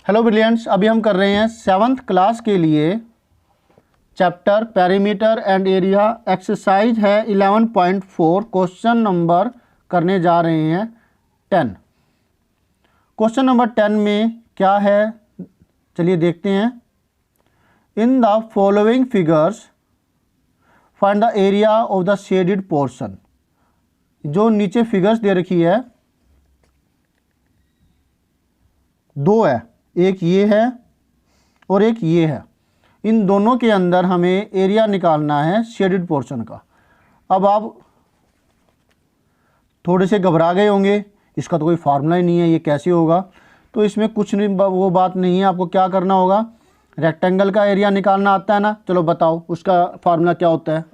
Hello brilliants, अभी हम कर रहे हैं 7th क्लास के लिए chapter perimeter and area. Exercise है 11.4। क्वेश्चन नंबर करने जा रहे हैं 10। क्वेश्चन नंबर 10 में क्या है, चलिए देखते हैं। In the following figures find the area of the shaded portion. जो नीचे फिगर्स दे रखी है, दो है, एक ये है और एक ये है। इन दोनों के अंदर हमें एरिया निकालना है शेडेड पोर्शन का। अब आप थोड़े से घबरा गए होंगे, इसका तो कोई फार्मूला ही नहीं है, ये कैसे होगा। तो इसमें कुछ नहीं, वो बात नहीं है। आपको क्या करना होगा, रेक्टेंगल का एरिया निकालना आता है ना, चलो बताओ उसका फार्मूला क्या होता है,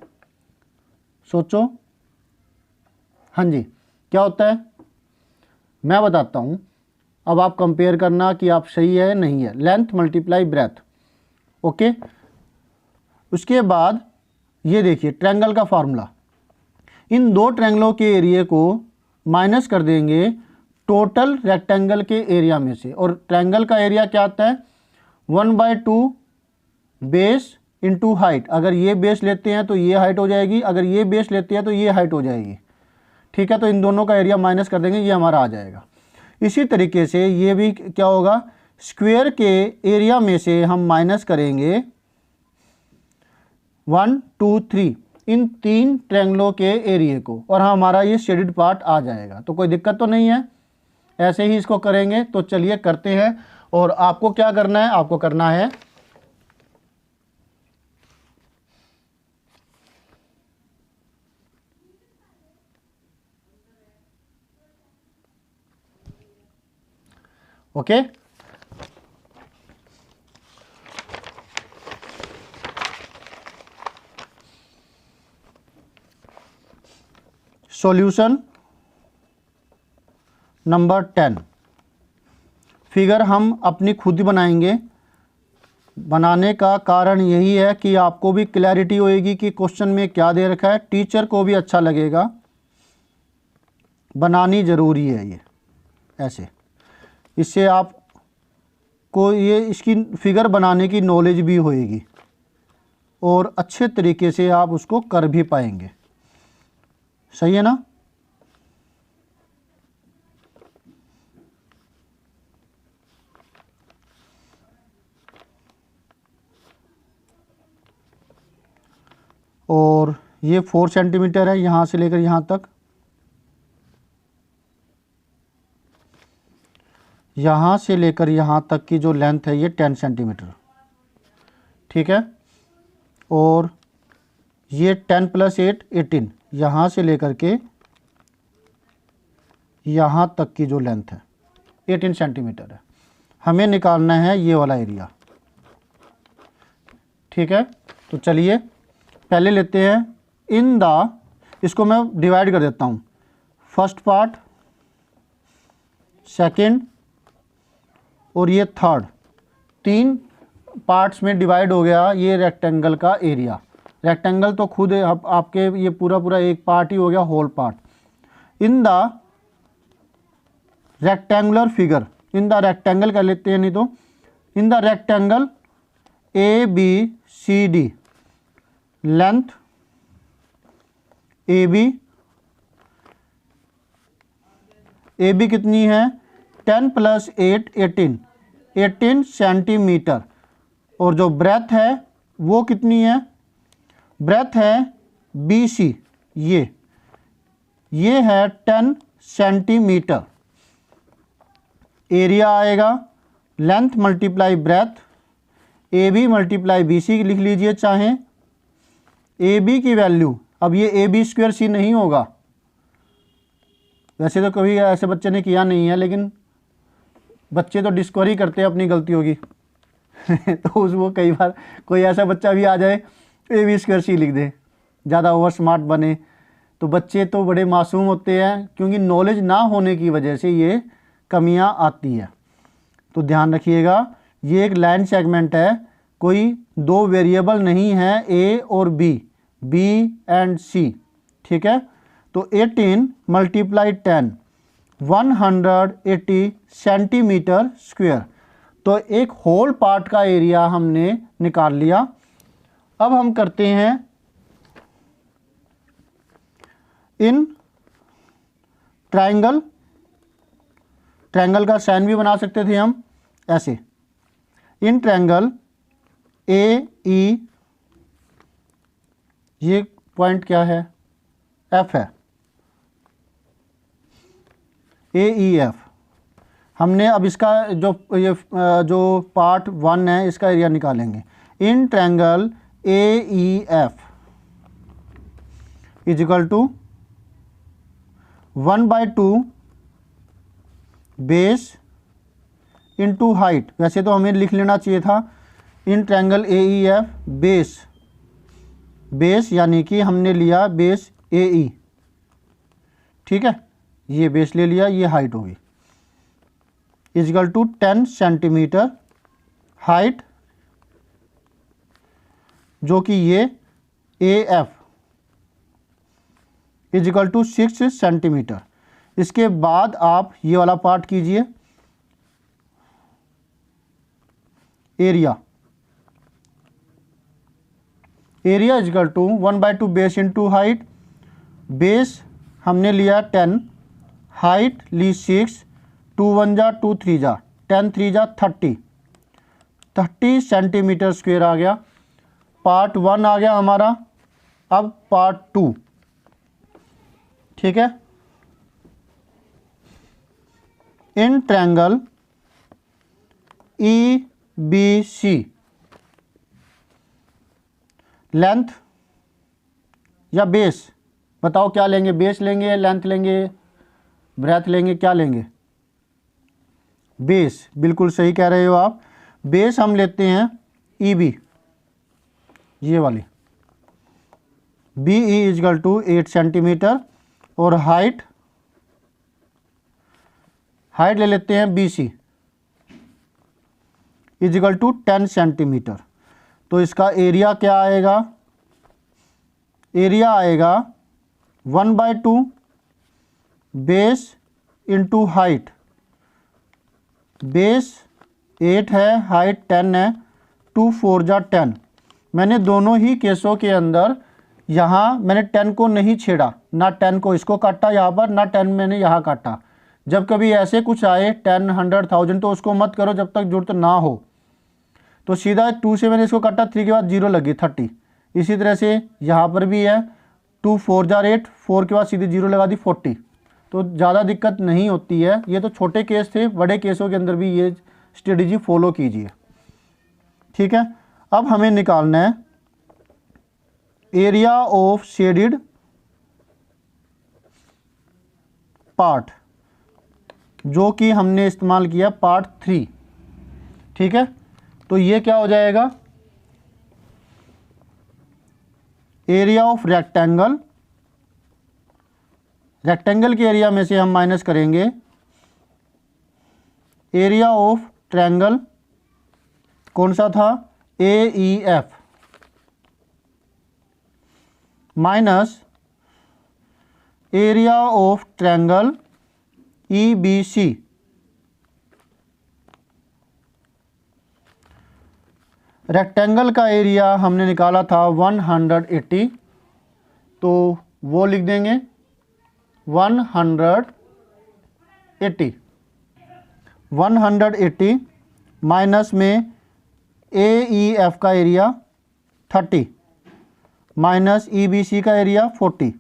सोचो। हाँ जी, क्या होता है, मैं बताता हूँ। अब आप कंपेयर करना कि आप सही है नहीं है। Length multiply breath, okay. उसके बाद ये देखिए ट्रायंगल का फार्मूला। इन दो ट्रायंगलों के एरिया को माइनस कर देंगे टोटल रेक्टेंगल के एरिया में से। और ट्रायंगल का एरिया क्या आता है, 1/2 बेस इंटू हाइट। अगर ये बेस लेते हैं तो ये हाइट हो जाएगी, अगर ये बेस लेते हैं तो ये हाइट हो जाएगी, ठीक है। तो इन दोनों का एरिया माइनस कर देंगे, ये हमारा आ जाएगा। इसी तरीके से ये भी क्या होगा, स्क्वायर के एरिया में से हम माइनस करेंगे 1, 2, 3 इन तीन ट्रायंगलों के एरिया को, और हमारा ये शेडेड पार्ट आ जाएगा। तो कोई दिक्कत तो नहीं है, ऐसे ही इसको करेंगे। तो चलिए करते हैं। और आपको क्या करना है, आपको करना है ओके। Solution number 10। फिगर हम अपनी खुद ही बनाएंगे। बनाने का कारण यही है कि आपको भी क्लैरिटी होएगी कि क्वेश्चन में क्या दे रखा है, टीचर को भी अच्छा लगेगा। बनानी ज़रूरी है ये ऐसे, इससे आपको ये इसकी फिगर बनाने की नॉलेज भी होएगी और अच्छे तरीके से आप उसको कर भी पाएंगे। सही है ना। और ये 4 सेंटीमीटर है यहाँ से लेकर यहाँ तक, यहाँ से लेकर यहाँ तक की जो लेंथ है ये 10 सेंटीमीटर, ठीक है। और ये 10 + 8 18, यहाँ से लेकर के यहाँ तक की जो लेंथ है 18 सेंटीमीटर है। हमें निकालना है ये वाला एरिया, ठीक है। तो चलिए पहले लेते हैं इन द, इसको मैं डिवाइड कर देता हूँ। फर्स्ट पार्ट, सेकंड और ये थर्ड, 3 पार्ट्स में डिवाइड हो गया ये रेक्टेंगल का एरिया। रेक्टेंगल तो खुद आपके ये पूरा एक पार्ट ही हो गया, whole part. In the rectangular figure, in the rectangle कर लेते हैं, नहीं तो in the rectangle ABCD, length AB कितनी है, 10 + 8 18 सेंटीमीटर। और जो ब्रेथ है वो कितनी है, ब्रेथ है BC, ये है 10 सेंटीमीटर। एरिया आएगा length multiply breath, AB multiply BC लिख लीजिए चाहें। AB की वैल्यू, अब ये AB² नहीं होगा, वैसे तो कभी ऐसे बच्चे ने किया नहीं है, लेकिन बच्चे तो डिस्कवरी करते हैं अपनी गलतियों की तो वो कई बार कोई ऐसा बच्चा भी आ जाए AB² लिख दे, ज़्यादा ओवर स्मार्ट बने। तो बच्चे तो बड़े मासूम होते हैं, क्योंकि नॉलेज ना होने की वजह से ये कमियां आती है। तो ध्यान रखिएगा, ये एक लाइन सेगमेंट है, कोई दो वेरिएबल नहीं है A और B एंड C, ठीक है। तो 18 × 10 180 सेंटीमीटर स्क्वायर। तो एक होल पार्ट का एरिया हमने निकाल लिया। अब हम करते हैं इन ट्रायंगल, ट्रायंगल का साइन भी बना सकते थे हम ऐसे, इन ट्रायंगल ए ई, ये पॉइंट क्या है, एफ है, ए ई एफ। हमने अब इसका जो पार्ट 1 है इसका एरिया निकालेंगे। In triangle A E F is equal to 1/2 base into height. वैसे तो हमें लिख लेना चाहिए था in triangle A E F base, base यानी कि हमने लिया बेस ए ई, ठीक है, ये बेस ले लिया, ये हाइट होगी, इजिकल टू 10 सेंटीमीटर हाइट, जो कि ये A F equal to 6 centimetre. इसके बाद आप ये वाला पार्ट कीजिए, area, area equal to 1/2 base into height. Base हमने लिया 10, हाइट ली 6, 2 1 जा 2 3 जा 10 3 जा 30 सेंटीमीटर स्क्वायर आ गया। पार्ट 1 आ गया हमारा। अब पार्ट 2, ठीक है, in triangle E B C, length या बेस, बताओ क्या लेंगे, बेस लेंगे, लेंथ लेंगे, ब्रेथ लेंगे, क्या लेंगे? बेस, बिल्कुल सही कह रहे हो आप। बेस हम लेते हैं ई बी, ये वाली, B E equal to 8 centimetre, और हाइट ले लेते हैं B C equal to 10 centimetre. तो इसका एरिया क्या आएगा? एरिया आएगा 1/2 बेस इंटू हाइट। बेस 8 है, हाइट 10 है, 2 4 जा 10। मैंने दोनों ही केसों के अंदर यहाँ मैंने 10 को नहीं छेड़ा, ना 10 को इसको काटा यहाँ पर, ना 10 मैंने यहाँ काटा। जब कभी ऐसे कुछ आए 10 100 1000 तो उसको मत करो जब तक जरूरत ना हो। तो सीधा 2 से मैंने इसको काटा, 3 के बाद 0 लगी 30। इसी तरह से यहाँ पर भी है, 2 4 जा 8, 4 के बाद सीधी 0 लगा दी 40। तो ज़्यादा दिक्कत नहीं होती है। ये तो छोटे केस थे, बड़े केसों के अंदर भी ये स्ट्रेटजी फॉलो कीजिए, ठीक है। अब हमें निकालना है एरिया ऑफ शेडिड पार्ट, जो कि हमने इस्तेमाल किया पार्ट 3, ठीक है। तो ये क्या हो जाएगा? एरिया ऑफ रेक्टेंगल, रेक्टेंगल के एरिया में से हम माइनस करेंगे एरिया ऑफ ट्रायंगल, कौन सा था? A E F, minus area of triangle E B C. Rectangle का एरिया हमने निकाला था 180, तो वो लिख देंगे 180 माइनस में ए ई एफ का area 30 minus E B C का एरिया 40।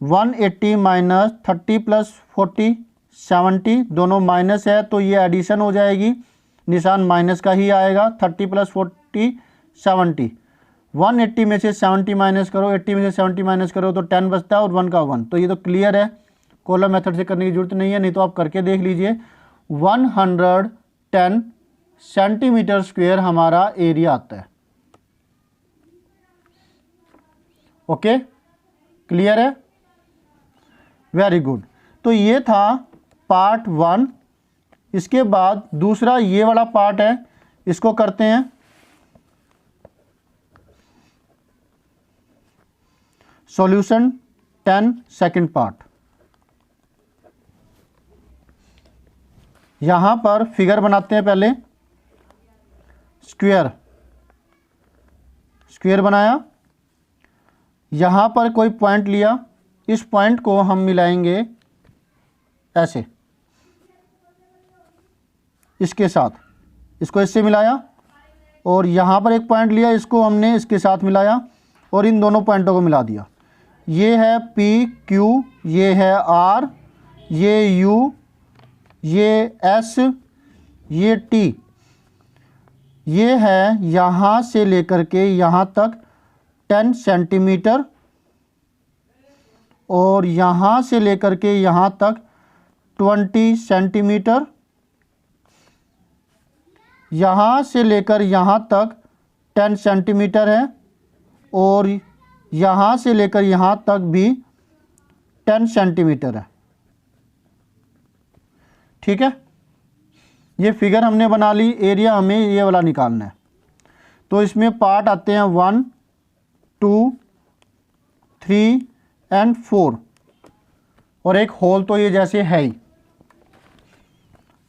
180 माइनस 30 प्लस 40 70, दोनों माइनस है तो ये एडिशन हो जाएगी, निशान माइनस का ही आएगा। 30 प्लस 40 70, 180 में से 70 माइनस करो, 80 में से 70 माइनस करो तो 10 बचता है और 1 का 1। तो ये तो क्लियर है, कॉलम मेथड से करने की जरूरत नहीं है, नहीं तो आप करके देख लीजिए। 110 सेंटीमीटर स्क्वायर हमारा एरिया आता है। ओके, क्लियर है, वेरी गुड। तो ये था पार्ट 1। इसके बाद दूसरा ये वाला पार्ट है, इसको करते हैं सॉल्यूशन 10 सेकंड पार्ट। यहाँ पर फिगर बनाते हैं पहले। स्क्वायर, स्क्वायर बनाया, यहाँ पर कोई पॉइंट लिया, इस पॉइंट को हम मिलाएंगे ऐसे, इसके साथ, इसको इससे मिलाया, और यहाँ पर एक पॉइंट लिया, इसको हमने इसके साथ मिलाया और इन दोनों पॉइंटों को मिला दिया। ये है पी क्यू, ये है आर, ये यू, ये एस, ये टी। ये है यहाँ से लेकर के यहाँ तक 10 सेंटीमीटर, और यहाँ से लेकर के यहाँ तक 20 सेंटीमीटर, यहाँ से लेकर यहाँ तक 10 सेंटीमीटर है, और यहाँ से लेकर यहाँ तक भी 10 सेंटीमीटर है। ठीक है, ये फिगर हमने बना ली। एरिया हमें ये वाला निकालना है। तो इसमें पार्ट आते हैं 1, 2, 3 एंड 4, और एक होल तो ये जैसे है ही।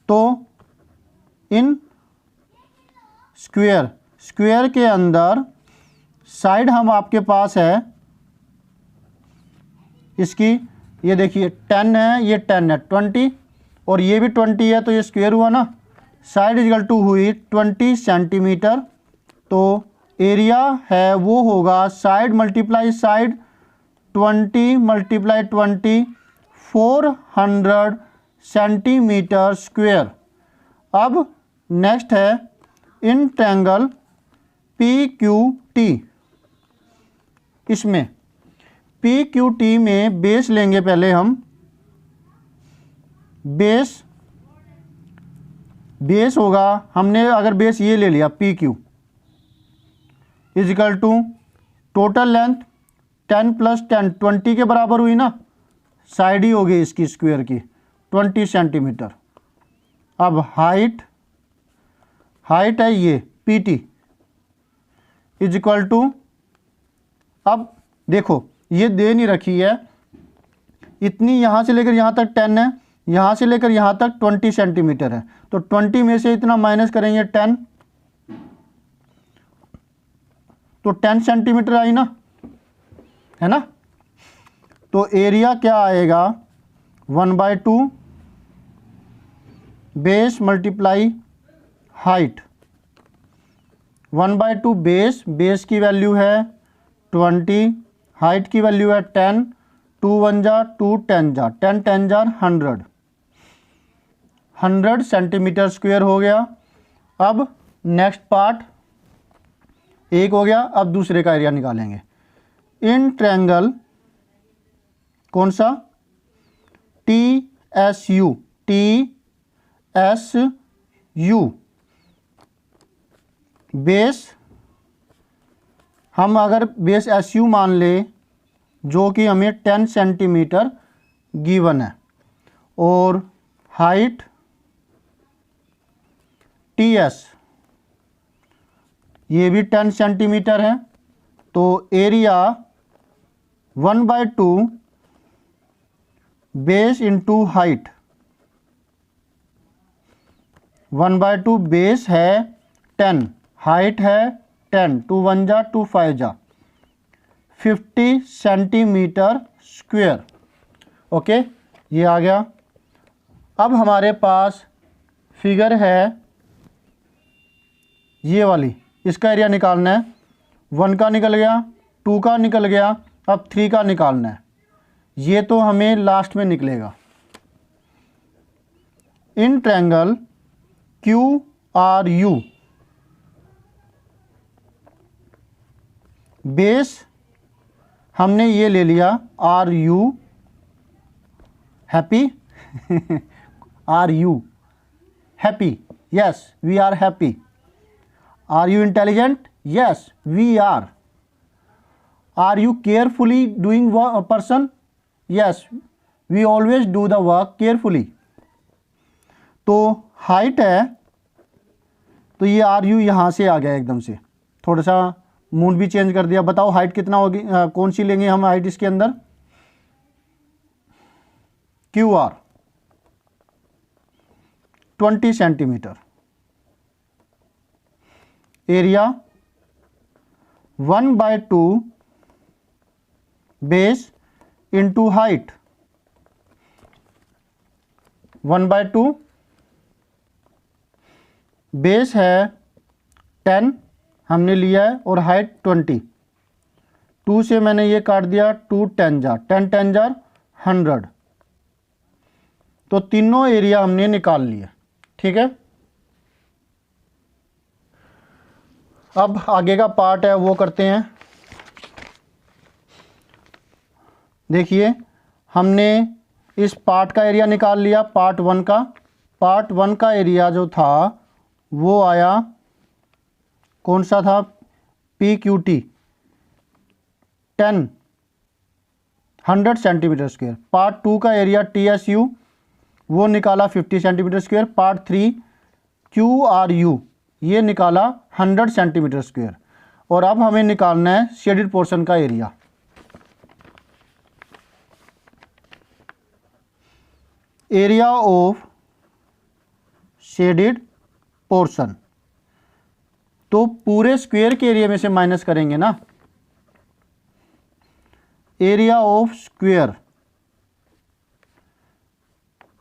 तो इन स्क्वायर, स्क्वायर के अंदर साइड हम आपके पास है इसकी, ये देखिए 10 है, ये 10 है, 20, और ये भी 20 है, तो ये स्क्वायर हुआ ना। साइड इजकल टू हुई 20 सेंटीमीटर। तो एरिया है वो होगा side multiply side, 20 multiply 20, 400 centimetre square. अब नेक्स्ट है in triangle P Q T. इसमें पी क्यू टी में बेस लेंगे पहले हम। बेस, बेस होगा, हमने अगर बेस ये ले लिया P Q equal to total length 10 + 10, 20 के बराबर हुई ना। साइड ही होगी इसकी स्क्वायर की 20 सेंटीमीटर। अब हाइट, हाइट है ये पी टी इजिकल टू, अब देखो ये दे नहीं रखी है, इतनी यहाँ से लेकर यहाँ तक 10 है, यहाँ से लेकर यहाँ तक 20 सेंटीमीटर है। तो 20 में से इतना माइनस करेंगे 10, तो 10 सेंटीमीटर आई ना, है ना। तो एरिया क्या आएगा 1/2 base multiply height. 1/2 base, base की वैल्यू है 20, हाइट की वैल्यू है 10, 2 1 जा 2, 10 जा 10, 10 जा 100, 100 सेंटीमीटर स्क्वायर हो गया। अब नेक्स्ट पार्ट एक हो गया, अब दूसरे का एरिया निकालेंगे। इन ट्रायंगल कौन सा, T S U, T S U, base हम अगर बेस एस यू मान ले, जो कि हमें 10 सेंटीमीटर गिवन है, और हाइट टी एस ये भी 10 सेंटीमीटर है। तो area 1/2 base into height, 1/2 base है 10, हाइट है 10, 2 1 जा 2 5 जा 50 सेंटीमीटर स्क्वायर। ओके, ये आ गया। अब हमारे पास फिगर है ये वाली, इसका एरिया निकालना है। 1 का निकल गया, 2 का निकल गया, अब 3 का निकालना है। ये तो हमें लास्ट में निकलेगा। इन triangle Q R U, base हमने ये ले लिया R you, happy are you happy, yes we are happy. Are you intelligent, yes we are you carefully doing a person, yes we always do the work carefully। तो height है, तो ये are you यहाँ से आ गया एकदम से, थोड़ा सा मूड भी चेंज कर दिया। बताओ हाइट कितना होगी, कौन सी लेंगे हम हाइट इसके अंदर, Q R. 20 centimetre. Area 1/2 base into height, 1/2 base है 10 हमने लिया है और हाइट 20। 2 से मैंने ये काट दिया, 2 10 जार 10 10 जार 100। तो तीनों एरिया हमने निकाल लिए। ठीक है, अब आगे का पार्ट है वो करते हैं। देखिए हमने इस पार्ट का एरिया निकाल लिया, पार्ट 1 का। पार्ट 1 का एरिया जो था वो आया, कौन सा था, PQT 100 सेंटीमीटर स्क्वायर। पार्ट 2 का एरिया TSU वो निकाला 50 सेंटीमीटर स्क्वायर। पार्ट 3 QRU ये निकाला 100 सेंटीमीटर स्क्वायर। और अब हमें निकालना है शेडेड पोर्शन का area. Area of shaded portion, तो पूरे स्क्वायर के एरिया में से माइनस करेंगे ना। Area of square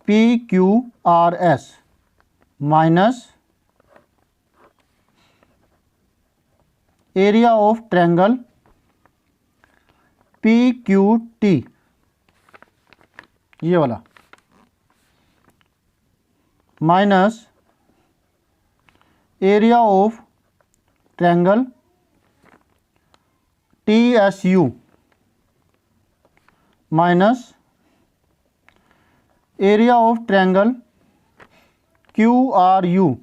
PQRS minus area of triangle PQT, ये वाला, minus area of triangle TSU minus area of triangle QRU,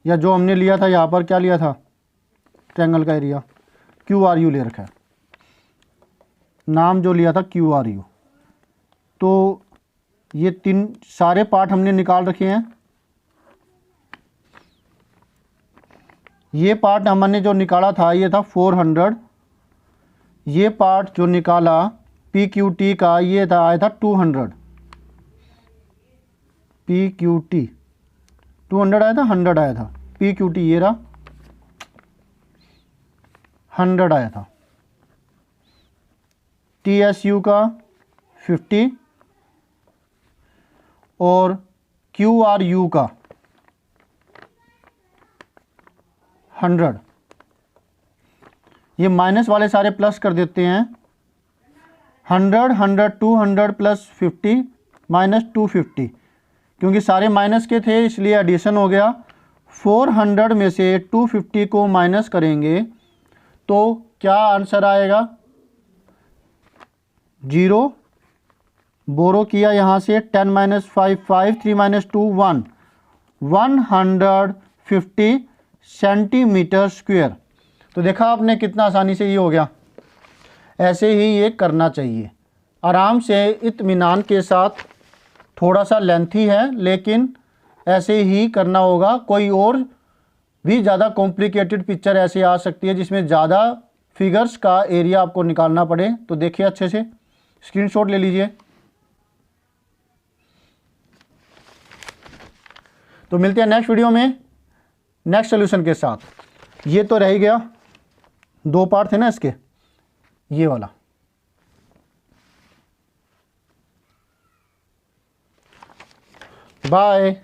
या जो हमने लिया था यहाँ पर, क्या लिया था, ट्रायंगल का एरिया QRU ले रखा है, नाम जो लिया था QRU। तो ये तीन सारे पार्ट हमने निकाल रखे हैं। ये पार्ट हमने जो निकाला था ये था 400। ये पार्ट जो निकाला PQT का ये था, आया था 200। PQT 200 आया था, 100 आया था। PQT ये रहा, 100 आया था। TSU का 50 और QRU का 100। ये माइनस वाले सारे प्लस कर देते हैं। 100 100 200 प्लस 50 माइनस 250, क्योंकि सारे माइनस के थे इसलिए एडिशन हो गया। 400 में से 250 को माइनस करेंगे तो क्या आंसर आएगा, 0। बोरो किया यहाँ से 10 माइनस 5 5 3 माइनस 2 1 150 सेंटीमीटर स्क्वायर। तो देखा आपने कितना आसानी से ये हो गया। ऐसे ही ये करना चाहिए आराम से, इत्मीनान के साथ। थोड़ा सा लेंथी है लेकिन ऐसे ही करना होगा। कोई और भी ज़्यादा कॉम्प्लिकेटेड पिक्चर ऐसे आ सकती है जिसमें ज़्यादा फिगर्स का एरिया आपको निकालना पड़े। तो देखिए अच्छे से, स्क्रीनशॉट ले लीजिए। तो मिलते हैं नेक्स्ट वीडियो में नेक्स्ट सोल्यूशन के साथ। ये तो रह ही गया, 2 पार्ट थे ना इसके, ये वाला। बाय।